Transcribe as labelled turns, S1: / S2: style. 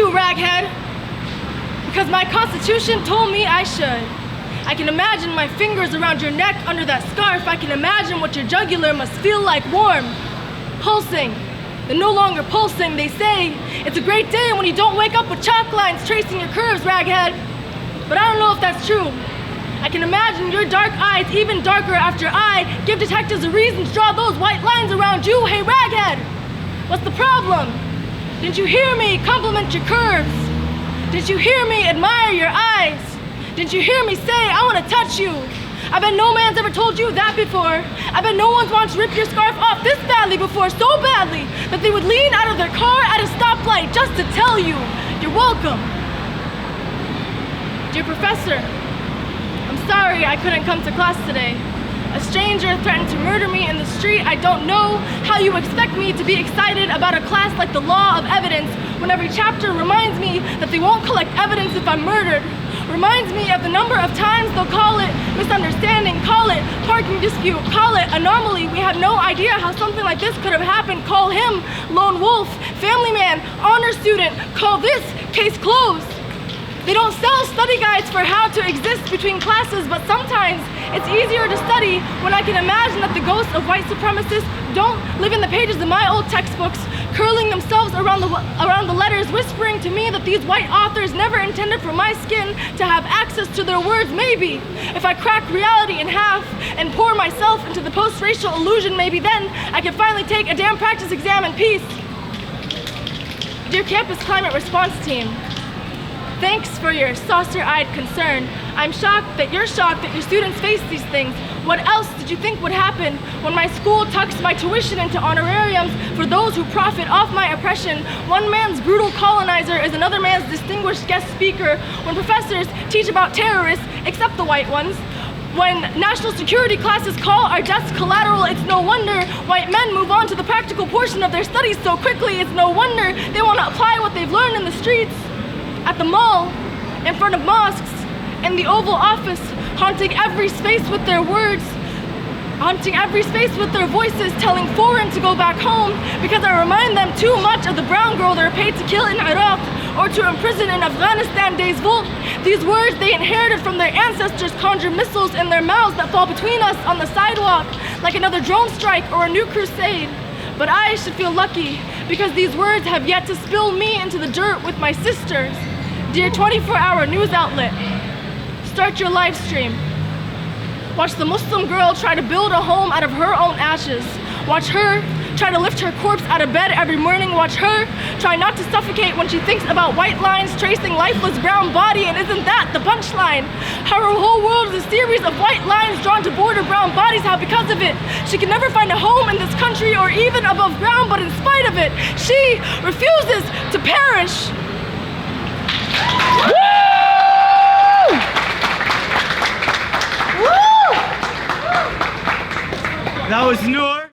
S1: you, raghead. Because my constitution told me I should. I can imagine my fingers around your neck under that scarf. I can imagine what your jugular must feel like, warm, pulsing, then no longer pulsing. They say it's a great day when you don't wake up with chalk lines tracing your curves, raghead. But I don't know if that's true. I can imagine your dark eyes even darker after I give detectives a reason to draw those white lines around you. Hey, raghead, what's the problem? Didn't you hear me compliment your curves? Didn't you hear me admire your eyes? Didn't you hear me say, I want to touch you? I bet no man's ever told you that before. I bet no one's wanted to rip your scarf off this badly before, so badly that they would lean out of their car at a stoplight just to tell you, you're welcome. Dear Professor, I'm sorry I couldn't come to class today. A stranger threatened to murder me in the street. I don't know how you expect me to be excited about a class like the law of evidence when every chapter reminds me that they won't collect evidence if I'm murdered. Reminds me of the number of times they'll call it misunderstanding, call it parking dispute, call it anomaly. We have no idea how something like this could have happened. Call him lone wolf, family man, honor student. Call this case closed. They don't sell study guides for how to exist between classes, but sometimes it's easier to study when I can imagine that the ghosts of white supremacists don't live in the pages of my old textbooks, curling themselves around the letters, whispering to me that these white authors never intended for my skin to have access to their words. Maybe if I crack reality in half and pour myself into the post-racial illusion, maybe then I can finally take a damn practice exam in peace. Dear Campus Climate Response Team, thanks for your saucer-eyed concern. I'm shocked that you're shocked that your students face these things. What else did you think would happen when my school tucks my tuition into honorariums for those who profit off my oppression? One man's brutal colonizer is another man's distinguished guest speaker. When professors teach about terrorists, except the white ones, when national security classes call our deaths collateral, it's no wonder white men move on to the practical portion of their studies so quickly. It's no wonder they want to apply what they've learned in the streets, at the mall, in front of mosques, in the Oval Office, haunting every space with their words, haunting every space with their voices, telling foreign to go back home because I remind them too much of the brown girl they're paid to kill in Iraq or to imprison in Afghanistan days volt. These words they inherited from their ancestors conjure missiles in their mouths that fall between us on the sidewalk like another drone strike or a new crusade. But I should feel lucky because these words have yet to spill me into the dirt with my sisters. Dear 24-hour news outlet, start your live stream. Watch the Muslim girl try to build a home out of her own ashes. Watch her try to lift her corpse out of bed every morning. Watch her try not to suffocate when she thinks about white lines tracing lifeless brown body. And isn't that the punchline? How her whole world is a series of white lines drawn to border brown bodies. How because of it, she can never find a home in this country or even above ground. But in spite of it, she refuses to perish.